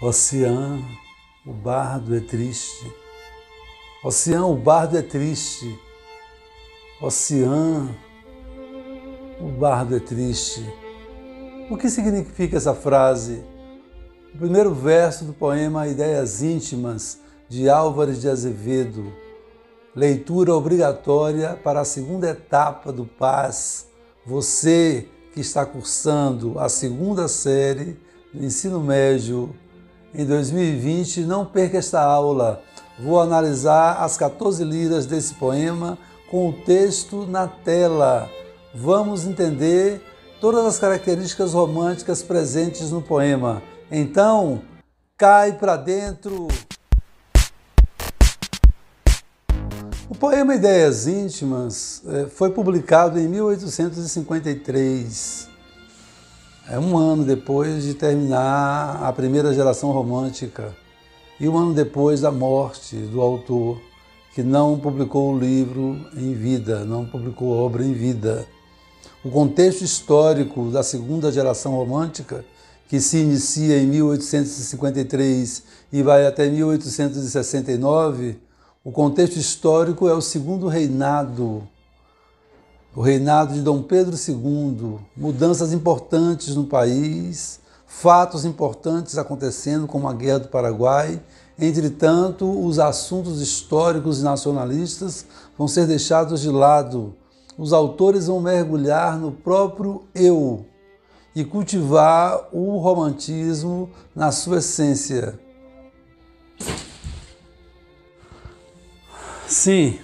Ocean, o bardo é triste. Ocean, o bardo é triste. Ocean, o bardo é triste. O que significa essa frase? O primeiro verso do poema Ideias Íntimas, de Álvares de Azevedo. Leitura obrigatória para a segunda etapa do PAS. Você que está cursando a segunda série do ensino médio em 2020, não perca esta aula. Vou analisar as 14 liras desse poema com o texto na tela. Vamos entender todas as características românticas presentes no poema. Então, cai para dentro! O poema Ideias Íntimas foi publicado em 1853, um ano depois de terminar a primeira geração romântica e um ano depois da morte do autor, que não publicou o livro em vida, não publicou a obra em vida. O contexto histórico da segunda geração romântica, que se inicia em 1853 e vai até 1869, o contexto histórico é o segundo reinado, o reinado de Dom Pedro II, mudanças importantes no país, fatos importantes acontecendo, como a Guerra do Paraguai. Entretanto, os assuntos históricos e nacionalistas vão ser deixados de lado. Os autores vão mergulhar no próprio eu e cultivar o romantismo na sua essência. Sim,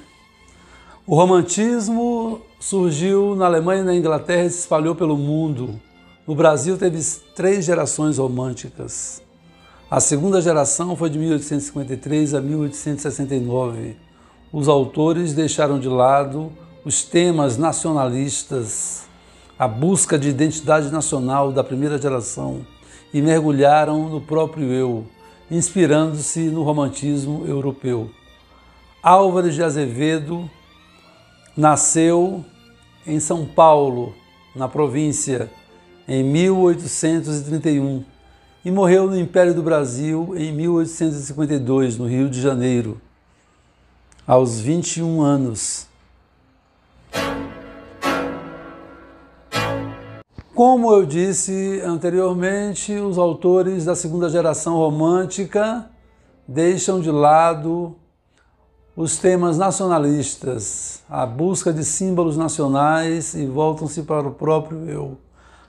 o romantismo surgiu na Alemanha e na Inglaterra e se espalhou pelo mundo. No Brasil teve 3 gerações românticas. A segunda geração foi de 1853 a 1869. Os autores deixaram de lado os temas nacionalistas, a busca de identidade nacional da primeira geração e mergulharam no próprio eu, inspirando-se no romantismo europeu. Álvares de Azevedo nasceu em São Paulo, na província, em 1831 e morreu no Império do Brasil em 1852, no Rio de Janeiro, aos 21 anos. Como eu disse anteriormente, os autores da segunda geração romântica deixam de lado os temas nacionalistas, a busca de símbolos nacionais e voltam-se para o próprio eu,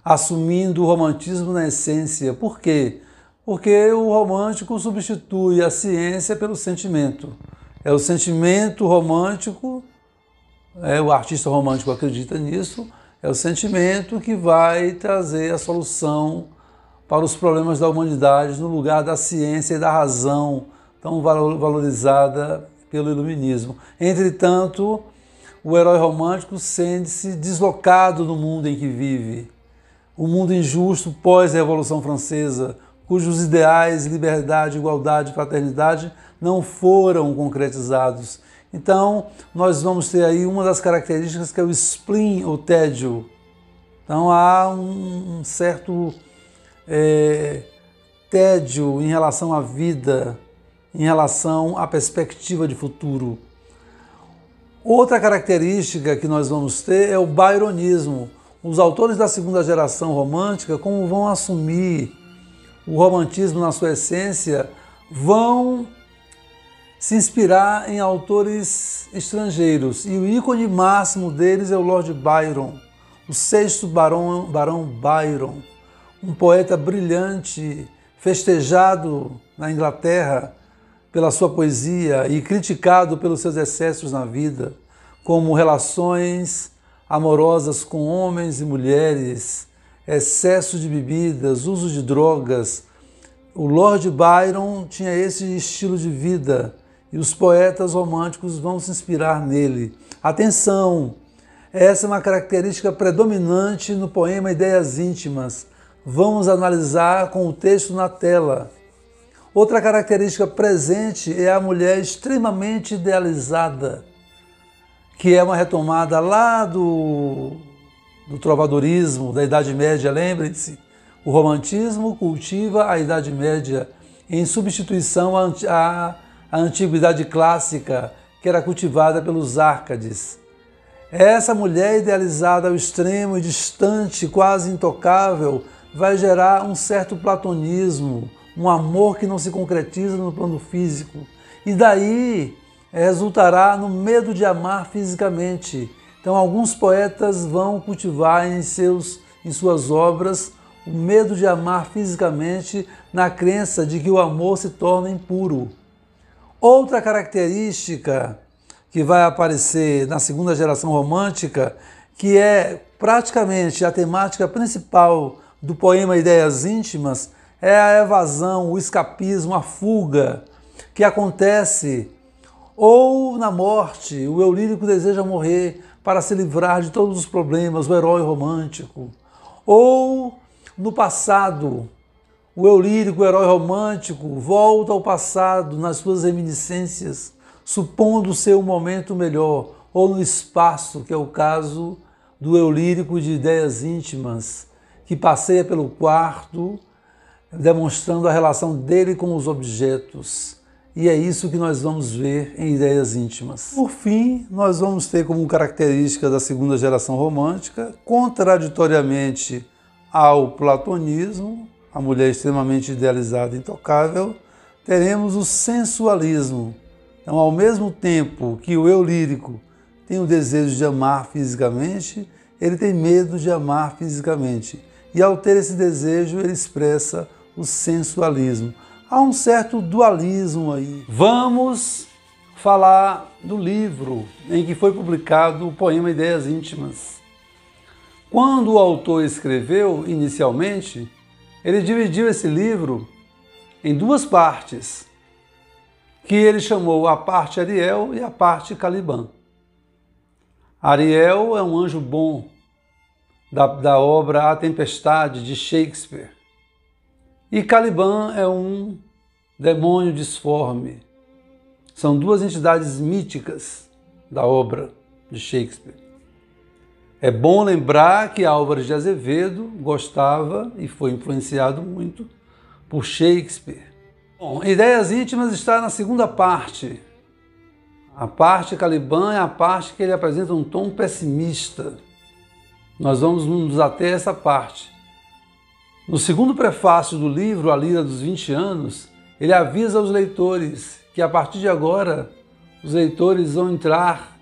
assumindo o romantismo na essência. Por quê? Porque o romântico substitui a ciência pelo sentimento. É o sentimento romântico, o artista romântico acredita nisso, é o sentimento que vai trazer a solução para os problemas da humanidade no lugar da ciência e da razão, tão valorizada pelo iluminismo. Entretanto, o herói romântico sente-se deslocado do mundo em que vive. O mundo injusto pós-Revolução Francesa, cujos ideais, liberdade, igualdade, fraternidade não foram concretizados. Então, nós vamos ter aí uma das características que é o spleen, ou tédio. Então, há um certo tédio em relação à vida, em relação à perspectiva de futuro. Outra característica que nós vamos ter é o byronismo. Os autores da segunda geração romântica, como vão assumir o romantismo na sua essência, vão se inspirar em autores estrangeiros. E o ícone máximo deles é o Lord Byron, o sexto Barão Byron, um poeta brilhante, festejado na Inglaterra pela sua poesia e criticado pelos seus excessos na vida, como relações amorosas com homens e mulheres, excesso de bebidas, uso de drogas. O Lord Byron tinha esse estilo de vida e os poetas românticos vão se inspirar nele. Atenção! Essa é uma característica predominante no poema Ideias Íntimas. Vamos analisar com o texto na tela. Outra característica presente é a mulher extremamente idealizada, que é uma retomada lá do trovadorismo, da Idade Média, lembrem-se. O romantismo cultiva a Idade Média em substituição à antiguidade clássica que era cultivada pelos Árcades. Essa mulher idealizada ao extremo e distante, quase intocável, vai gerar um certo platonismo, um amor que não se concretiza no plano físico. E daí resultará no medo de amar fisicamente. Então alguns poetas vão cultivar em suas obras o medo de amar fisicamente, na crença de que o amor se torna impuro. Outra característica que vai aparecer na segunda geração romântica, que é praticamente a temática principal do poema Ideias Íntimas, é a evasão, o escapismo, a fuga, que acontece ou na morte. O eu lírico deseja morrer para se livrar de todos os problemas, o herói romântico. Ou no passado, o eu lírico, o herói romântico, volta ao passado nas suas reminiscências, supondo ser um momento melhor, ou no espaço, que é o caso do eu lírico de Ideias Íntimas, que passeia pelo quarto, demonstrando a relação dele com os objetos. E é isso que nós vamos ver em Ideias Íntimas. Por fim, nós vamos ter como característica da segunda geração romântica, contraditoriamente ao platonismo, a mulher extremamente idealizada e intocável, teremos o sensualismo. Então, ao mesmo tempo que o eu lírico tem o desejo de amar fisicamente, ele tem medo de amar fisicamente. E ao ter esse desejo, ele expressa o sensualismo. Há um certo dualismo aí. Vamos falar do livro em que foi publicado o poema Ideias Íntimas. Quando o autor escreveu inicialmente, ele dividiu esse livro em duas partes, que ele chamou a parte Ariel e a parte Caliban. Ariel é um anjo bom da obra A Tempestade, de Shakespeare. E Caliban é um demônio disforme. São duas entidades míticas da obra de Shakespeare. É bom lembrar que Álvares de Azevedo gostava e foi influenciado muito por Shakespeare. Bom, Ideias Íntimas está na segunda parte. A parte Caliban é a parte que ele apresenta um tom pessimista. Nós vamos nos ater a essa parte. No segundo prefácio do livro, A Lira dos 20 Anos, ele avisa aos leitores que a partir de agora os leitores vão entrar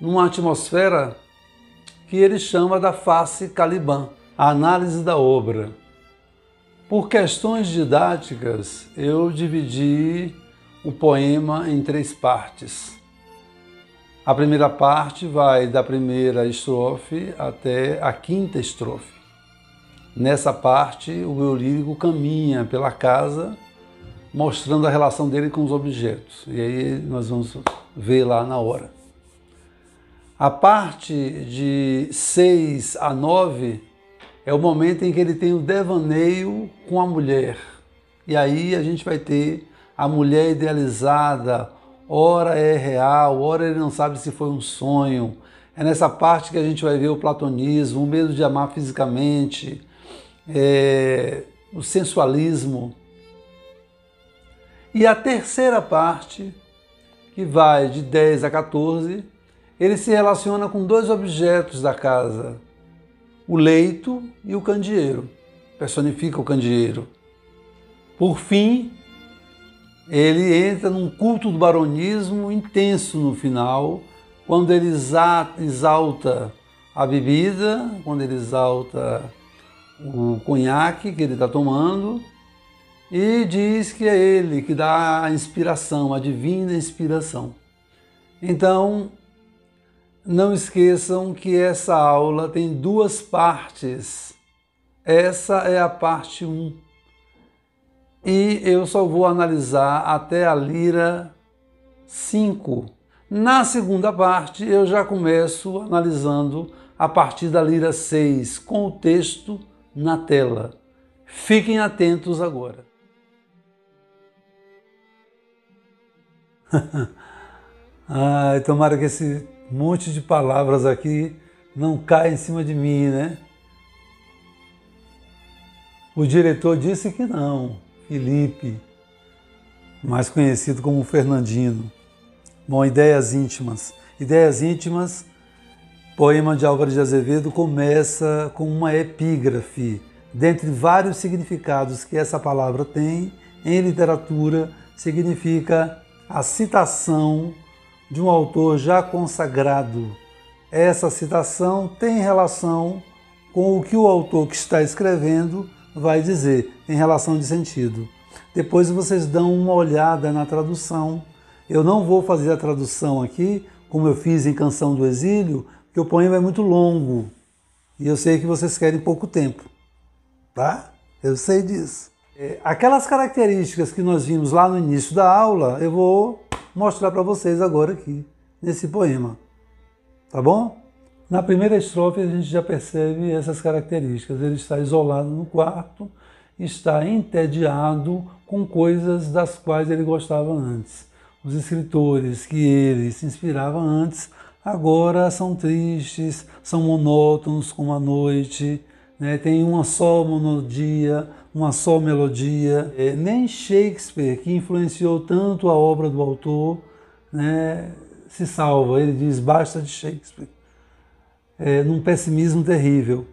numa atmosfera que ele chama da face Caliban, a análise da obra. Por questões didáticas, eu dividi o poema em três partes. A primeira parte vai da primeira estrofe até a quinta estrofe. Nessa parte, o eu lírico caminha pela casa, mostrando a relação dele com os objetos. E aí nós vamos ver lá na hora. A parte de 6 a 9 é o momento em que ele tem o devaneio com a mulher. E aí a gente vai ter a mulher idealizada, ora é real, ora ele não sabe se foi um sonho. É nessa parte que a gente vai ver o platonismo, o medo de amar fisicamente, o sensualismo. E a terceira parte, que vai de 10 a 14, ele se relaciona com dois objetos da casa, o leito e o candeeiro, personifica o candeeiro. Por fim, ele entra num culto do baronismo intenso no final, quando ele exalta a bebida, quando ele exalta o conhaque que ele está tomando, e diz que é ele que dá a inspiração, a divina inspiração. Então, não esqueçam que essa aula tem duas partes. Essa é a parte 1. E eu só vou analisar até a lira 5. Na segunda parte, eu já começo analisando a partir da lira 6, com o texto na tela. Fiquem atentos agora. Ai, tomara que esse monte de palavras aqui não caia em cima de mim, né? O diretor disse que não, Felipe. mais conhecido como Fernandino. Bom, Ideias Íntimas. Ideias Íntimas, poema de Álvares de Azevedo, começa com uma epígrafe. Dentre vários significados que essa palavra tem, em literatura, significa a citação de um autor já consagrado. Essa citação tem relação com o que o autor que está escrevendo vai dizer, em relação de sentido. Depois vocês dão uma olhada na tradução. Eu não vou fazer a tradução aqui, como eu fiz em Canção do Exílio, porque o poema é muito longo e eu sei que vocês querem pouco tempo, tá? Eu sei disso. Aquelas características que nós vimos lá no início da aula, eu vou mostrar para vocês agora aqui, nesse poema, tá bom? Na primeira estrofe a gente já percebe essas características. Ele está isolado no quarto, está entediado com coisas das quais ele gostava antes. Os escritores que ele se inspirava antes, agora são tristes, são monótonos como a noite, né? Tem uma só monodia, uma só melodia. Nem Shakespeare, que influenciou tanto a obra do autor, né, se salva. Ele diz, basta de Shakespeare. Num pessimismo terrível.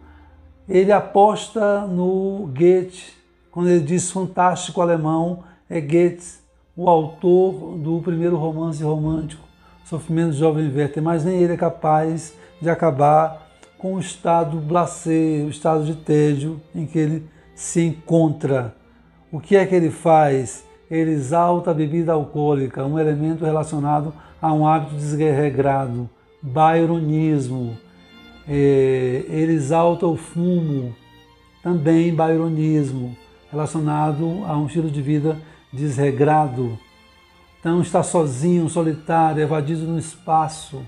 Ele aposta no Goethe, quando ele diz fantástico alemão, é Goethe, o autor do primeiro romance romântico, Sofrimento de Jovem Werther, mas nem ele é capaz de acabar com o estado blasé, o estado de tédio em que ele se encontra. O que é que ele faz? Ele exalta a bebida alcoólica, um elemento relacionado a um hábito desregrado, byronismo. Ele exalta o fumo, também byronismo, relacionado a um estilo de vida desregrado. Então está sozinho, solitário, evadido no espaço.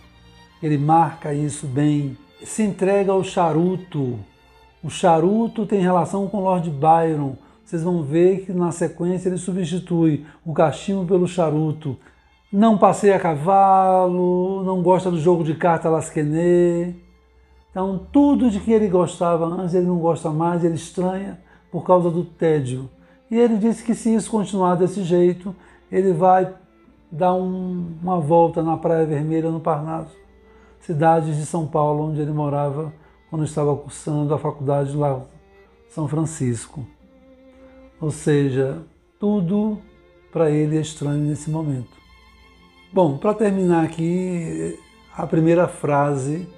Ele marca isso bem. Se entrega ao charuto. O charuto tem relação com Lord Byron. Vocês vão ver que na sequência ele substitui o cachimbo pelo charuto. Não passeia a cavalo, não gosta do jogo de carta Lasquenet. Então tudo de que ele gostava antes, ele não gosta mais, ele estranha por causa do tédio. E ele disse que se isso continuar desse jeito, ele vai dar uma volta na Praia Vermelha, no Parnaso, cidade de São Paulo, onde ele morava quando estava cursando a faculdade lá em São Francisco. Ou seja, tudo para ele é estranho nesse momento. Bom, para terminar aqui, a primeira frase,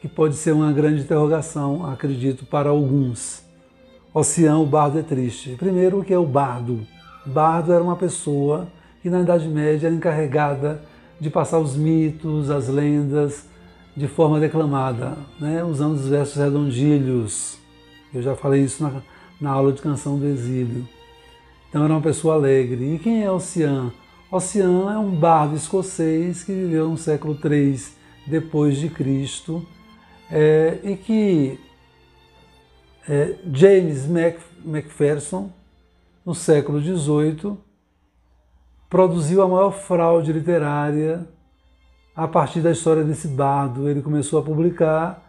que pode ser uma grande interrogação, acredito, para alguns. Ossian, o bardo é triste. Primeiro, o que é o bardo? O bardo era uma pessoa que na Idade Média era encarregada de passar os mitos, as lendas, de forma declamada, né? Usando os versos redondilhos. Eu já falei isso na aula de Canção do Exílio. Então era uma pessoa alegre. E quem é Ossian? Ossian é um bardo escocês que viveu no século III depois de Cristo, e que James Macpherson, no século XVIII, produziu a maior fraude literária a partir da história desse bardo. Ele começou a publicar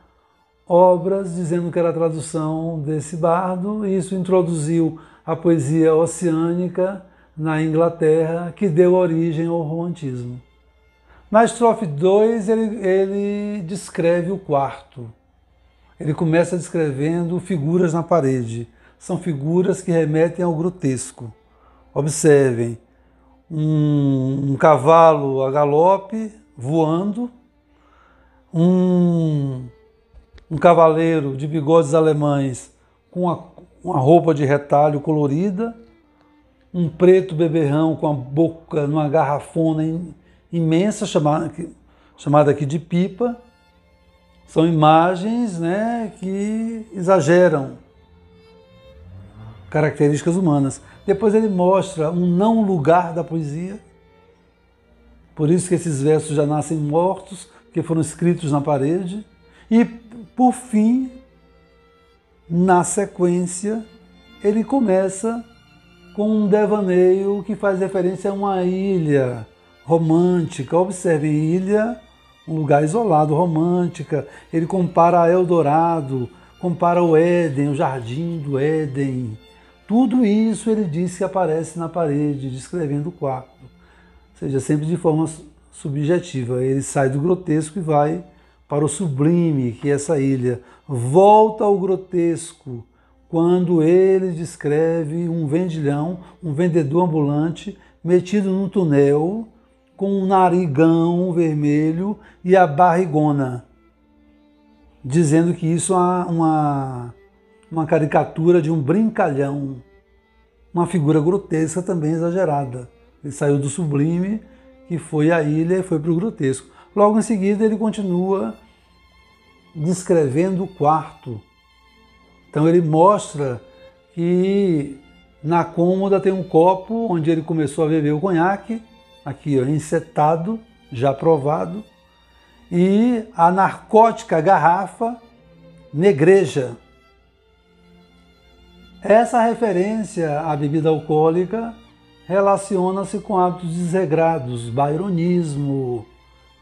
obras dizendo que era a tradução desse bardo, e isso introduziu a poesia oceânica na Inglaterra, que deu origem ao romantismo. Na estrofe 2, ele descreve o quarto. Ele começa descrevendo figuras na parede. São figuras que remetem ao grotesco. Observem, um cavalo a galope, voando, um cavaleiro de bigodes alemães com uma roupa de retalho colorida, um preto beberrão com a boca numa garrafona imensa, chamada aqui de pipa. São imagens, né, que exageram características humanas. Depois ele mostra um não lugar da poesia, por isso que esses versos já nascem mortos, que foram escritos na parede. E, por fim, na sequência, ele começa com um devaneio que faz referência a uma ilha romântica. Observem, ilha, um lugar isolado, romântica. Ele compara a Eldorado, compara o Éden, o jardim do Éden. Tudo isso ele diz que aparece na parede, descrevendo o quarto. Ou seja, sempre de forma subjetiva. Ele sai do grotesco e vai para o sublime, que é essa ilha. Volta ao grotesco quando ele descreve um vendilhão, um vendedor ambulante, metido num túnel, com um narigão vermelho e a barrigona, dizendo que isso é uma caricatura de um brincalhão, uma figura grotesca também exagerada. Ele saiu do sublime, que foi a ilha, e foi para o grotesco. Logo em seguida ele continua descrevendo o quarto. Então ele mostra que na cômoda tem um copo onde ele começou a beber o conhaque, aqui ó, encetado, já provado, e a narcótica garrafa negreja. Essa referência à bebida alcoólica relaciona-se com hábitos desregrados, byronismo,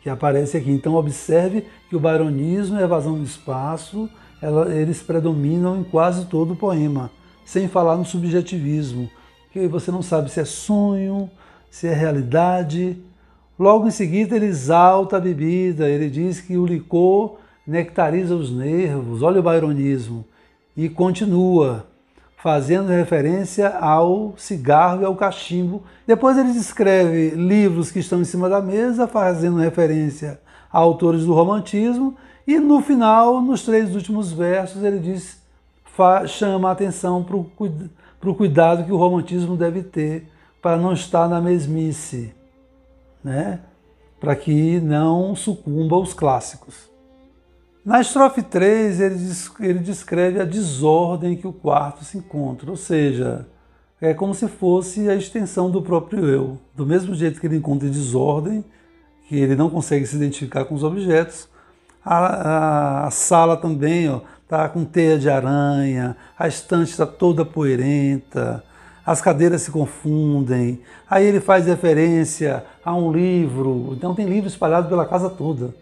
que aparece aqui. Então observe que o byronismo e a evasão do espaço, eles predominam em quase todo o poema, sem falar no subjetivismo, que você não sabe se é sonho, se é realidade. Logo em seguida ele exalta a bebida, ele diz que o licor nectariza os nervos, olha o byronismo, e continua fazendo referência ao cigarro e ao cachimbo. Depois ele descreve livros que estão em cima da mesa, fazendo referência a autores do romantismo, e no final, nos 3 últimos versos, ele diz, chama a atenção para o cuidado que o romantismo deve ter para não estar na mesmice, né? Para que não sucumba aos clássicos. Na estrofe 3, ele descreve a desordem que o quarto se encontra, ou seja, é como se fosse a extensão do próprio eu. Do mesmo jeito que ele encontra desordem, que ele não consegue se identificar com os objetos, a sala também está com teia de aranha, a estante está toda poeirenta, as cadeiras se confundem, aí ele faz referência a um livro, então tem livro espalhado pela casa toda,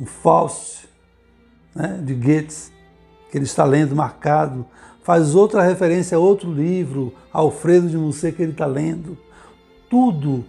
um Faust, né, de Goethe, que ele está lendo, marcado, faz outra referência a outro livro, Alfredo de Musset, que ele está lendo, tudo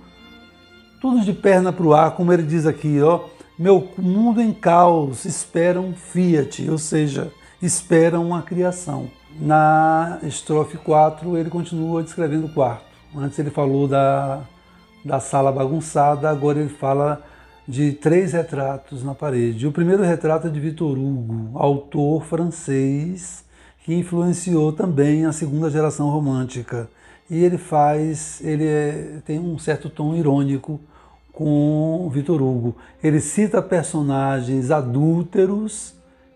de perna para o ar, como ele diz aqui, ó, meu mundo em caos, espera um Fiat, ou seja, espera uma criação. Na estrofe 4, ele continua descrevendo o quarto. Antes ele falou da sala bagunçada, agora ele fala de 3 retratos na parede. O primeiro retrato é de Victor Hugo, autor francês, que influenciou também a segunda geração romântica. E ele tem um certo tom irônico com Victor Hugo. Ele cita personagens adúlteros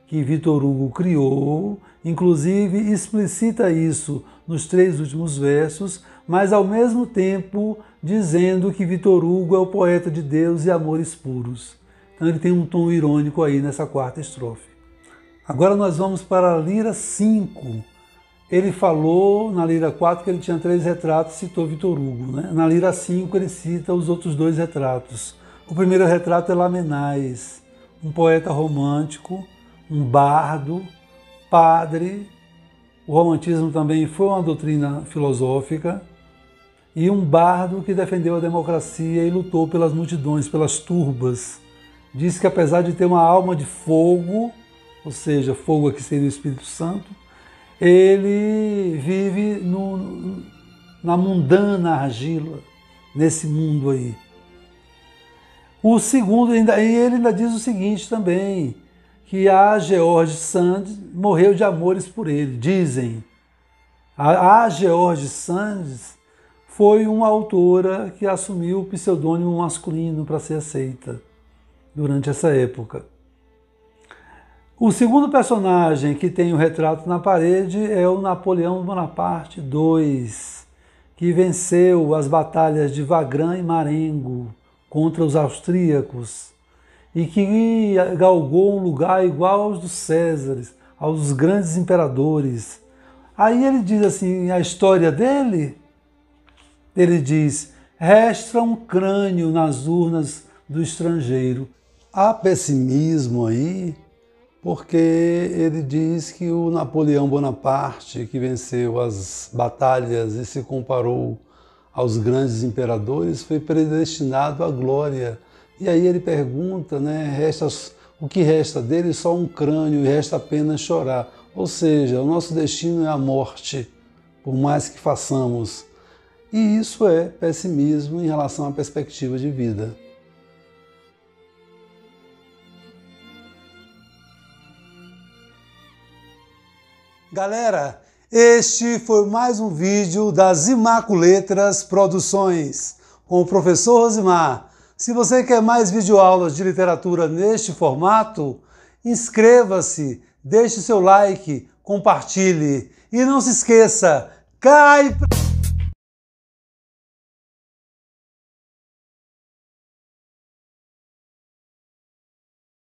que Victor Hugo criou, inclusive explicita isso nos 3 últimos versos, mas ao mesmo tempo dizendo que Victor Hugo é o poeta de Deus e amores puros. Então ele tem um tom irônico aí nessa 4ª estrofe. Agora nós vamos para a lira 5. Ele falou na lira 4 que ele tinha 3 retratos, citou Victor Hugo, né? Na lira 5 ele cita os outros 2 retratos. O primeiro retrato é Lamennais, um poeta romântico, um bardo, padre. O romantismo também foi uma doutrina filosófica, e um bardo que defendeu a democracia e lutou pelas multidões, pelas turbas. Diz que apesar de ter uma alma de fogo, ou seja, fogo aqui seria o Espírito Santo, ele vive na mundana argila, nesse mundo aí. O segundo, ele ainda diz o seguinte também, que a George Sand morreu de amores por ele, dizem. A George Sand foi uma autora que assumiu o pseudônimo masculino para ser aceita durante essa época. O segundo personagem que tem o retrato na parede é o Napoleão Bonaparte II, que venceu as batalhas de Wagram e Marengo contra os austríacos e que galgou um lugar igual aos dos Césares, aos grandes imperadores. Aí ele diz assim, a história dele, ele diz, resta um crânio nas urnas do estrangeiro. Há pessimismo aí, porque ele diz que o Napoleão Bonaparte, que venceu as batalhas e se comparou aos grandes imperadores, foi predestinado à glória. E aí ele pergunta, né, o que resta dele? Só um crânio e resta apenas chorar. Ou seja, o nosso destino é a morte, por mais que façamos. E isso é pessimismo em relação à perspectiva de vida. Galera, este foi mais um vídeo das Imaculetras Produções, com o professor Rosimar. Se você quer mais videoaulas de literatura neste formato, inscreva-se, deixe seu like, compartilhe e não se esqueça, cai...